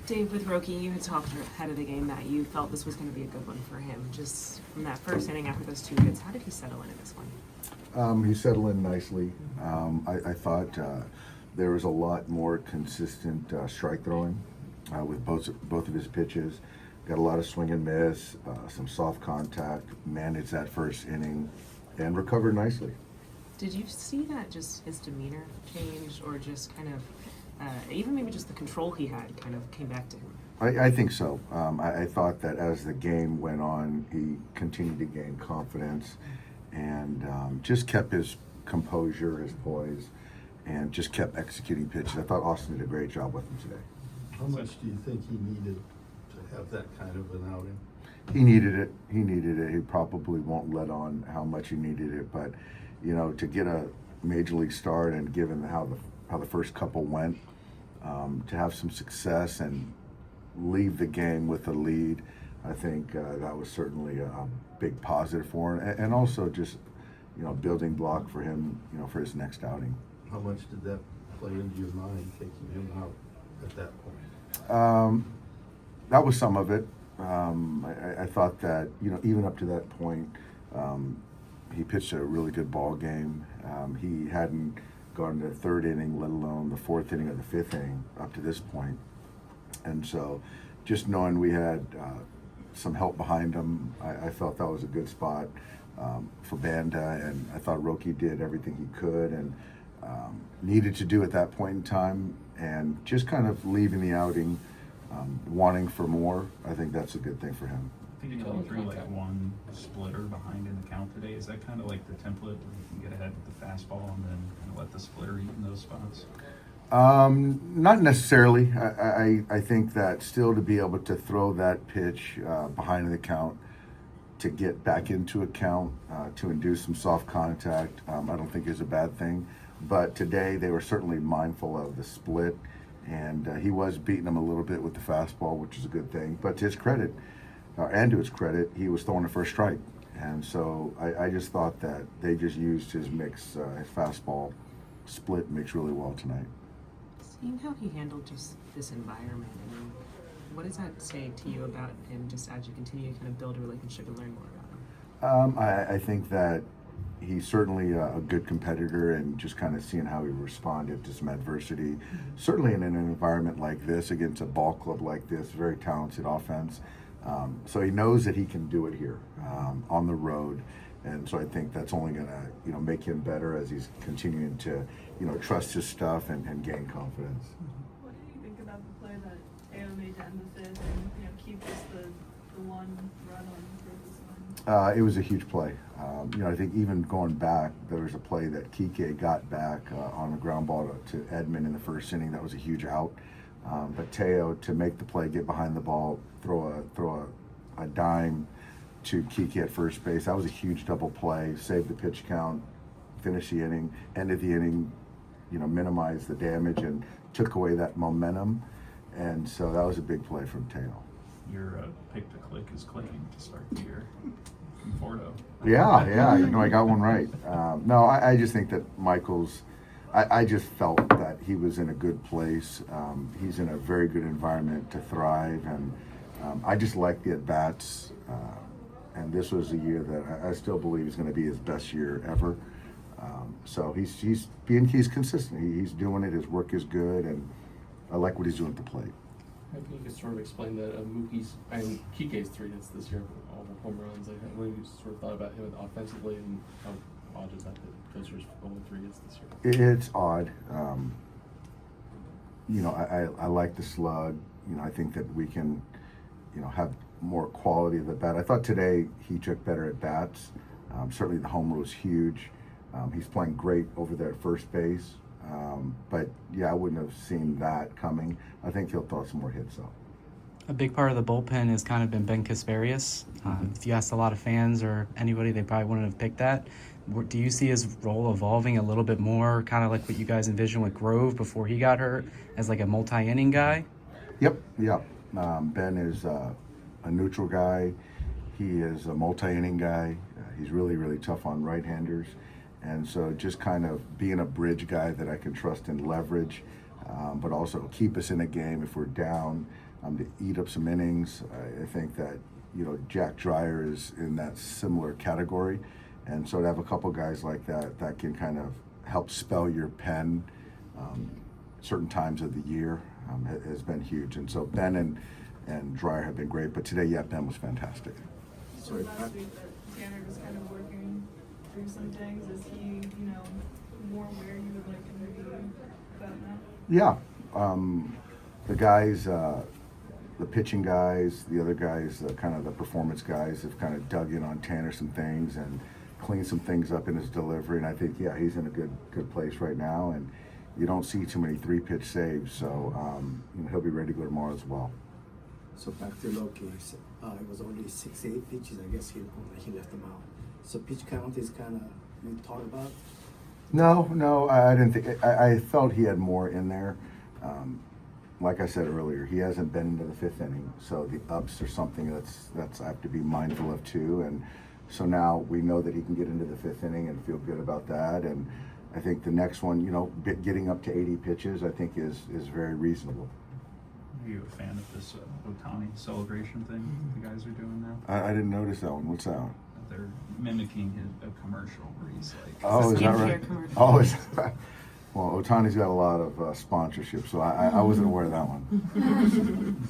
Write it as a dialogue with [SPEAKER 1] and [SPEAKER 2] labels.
[SPEAKER 1] Dave, with Roki, you had talked ahead of the game that you felt this was going to be a good one for him. Just from that first inning after those 2 hits, how did he settle in this one?
[SPEAKER 2] He settled in nicely. I thought there was a lot more consistent strike throwing with both of his pitches. Got a lot of swing and miss, some soft contact, managed that first inning, and recovered nicely.
[SPEAKER 1] Did you see that just his demeanor changed, or just kind of, even maybe just the control he had kind of came back to him?
[SPEAKER 2] I think so. I thought that as the game went on, he continued to gain confidence and just kept his composure, his poise, and just kept executing pitches. I thought Austin did a great job with him today.
[SPEAKER 3] How much do you think he needed to have that kind of an outing?
[SPEAKER 2] He needed it. He needed it. He probably won't let on how much he needed it, but you know, to get a major league start and given how the first couple went, to have some success and leave the game with a lead, I think that was certainly a big positive for him, and also just, you know, building block for him, you know, for his next outing.
[SPEAKER 3] How much did that play into your mind, taking him out at that point?
[SPEAKER 2] That was some of it. I thought that, you know, even up to that point, he pitched a really good ball game. He hadn't gone to the 3rd inning, let alone the 4th inning or the 5th inning up to this point. And so just knowing we had some help behind him, I felt that was a good spot for Banda, and I thought Roki did everything he could and needed to do at that point in time, and just kind of leaving the outing wanting for more. I think that's a good thing for him.
[SPEAKER 4] I think you threw like one splitter behind in the count today. Is that kind of like the template where you can get ahead with the fastball and then kind of let the splitter eat in those spots?
[SPEAKER 2] Not necessarily. I think that still to be able to throw that pitch behind in the count, to get back into a count, to induce some soft contact, I don't think is a bad thing. But today they were certainly mindful of the split, and he was beating him a little bit with the fastball, which is a good thing. But to his credit, and to his credit, he was throwing the first strike. And so I just thought that they just used his mix, his fastball split mix really well tonight.
[SPEAKER 1] Seeing how he handled just this environment, I mean, what does that say to you about him just as you continue to kind of build a relationship and learn more about him?
[SPEAKER 2] I think that he's certainly a good competitor, and just kind of seeing how he responded to some adversity. Certainly in an environment like this, against a ball club like this, very talented offense. So he knows that he can do it here on the road, and so I think that's only going to make him better as he's continuing to trust his stuff and gain confidence.
[SPEAKER 5] What did you think about the play that Teo made to end the 5th and keep just the one run on the line?
[SPEAKER 2] It was a huge play. I think even going back, there was a play that Kike got back on a ground ball to Edmund in the 1st inning. That was a huge out. But Teo, to make the play, get behind the ball, throw a dime to Kike at first base, that was a huge double play. Saved the pitch count, finished the inning, ended the inning, minimized the damage and took away that momentum. And so that was a big play from Teo.
[SPEAKER 4] Your pick to click is clicking to start the year. Conforto.
[SPEAKER 2] Yeah, I got one right. No, I just think that Michael's, I just felt that he was in a good place. He's in a very good environment to thrive, and I just like the at-bats. And this was a year that I still believe is going to be his best year ever. So he's consistent. He's doing it. His work is good, and I like what he's doing at the plate.
[SPEAKER 6] Maybe you could sort of explain that Mookie's and Kike's 3 hits this year, all the home runs. Like, what have you sort of thought about him offensively, and how odd is that those are only 3 hits this year?
[SPEAKER 2] It's odd. I like the slug. I think that we can, have more quality of the bat. I thought today he took better at bats. Certainly the homer was huge. He's playing great over there at first base. But yeah, I wouldn't have seen that coming. I think he'll throw some more hits though.
[SPEAKER 7] A big part of the bullpen has kind of been Ben Casparius. If you asked a lot of fans or anybody, they probably wouldn't have picked that. Do you see his role evolving a little bit more, kind of like what you guys envisioned with Grove before he got hurt, as like a multi-inning guy?
[SPEAKER 2] Yep. Ben is a neutral guy. He is a multi-inning guy. He's really, really tough on right-handers. And so just kind of being a bridge guy that I can trust and leverage, but also keep us in a game if we're down. to eat up some innings. I think that, you know, Jack Dreyer is in that similar category. And so to have a couple guys like that, that can kind of help spell your pen certain times of the year has been huge. And so Ben and Dreyer have been great. But today, yeah, Ben was fantastic.
[SPEAKER 5] So last week that Tanner was kind of working through some things. Is he, you know, more where you would like him to be about now?
[SPEAKER 2] Yeah. The guys, the pitching guys, the other guys, kind of the performance guys have kind of dug in on Tanner some things and cleaned some things up in his delivery. And I think, yeah, he's in a good place right now. And you don't see too many 3-pitch saves. So, you know, he'll be ready to go tomorrow as well.
[SPEAKER 8] So back to Roki, it was only 6-8 pitches. I guess he left them out. So pitch count is kind of you talk about.
[SPEAKER 2] No, I didn't think. I felt he had more in there. Like I said earlier, he hasn't been into the 5th inning, so the ups are something that's I have to be mindful of too. And so now we know that he can get into the 5th inning and feel good about that. And I think the next one, you know, getting up to 80 pitches, I think is very reasonable.
[SPEAKER 4] Are you a fan of this Otani celebration thing the guys are doing now?
[SPEAKER 2] I didn't notice that one. What's that one?
[SPEAKER 4] They're mimicking a commercial where he's like,
[SPEAKER 2] Oh, is that
[SPEAKER 1] skincare
[SPEAKER 2] right?
[SPEAKER 1] commercial.
[SPEAKER 2] Oh, is that right? Well, Otani's got a lot of sponsorship, so I wasn't aware of that one.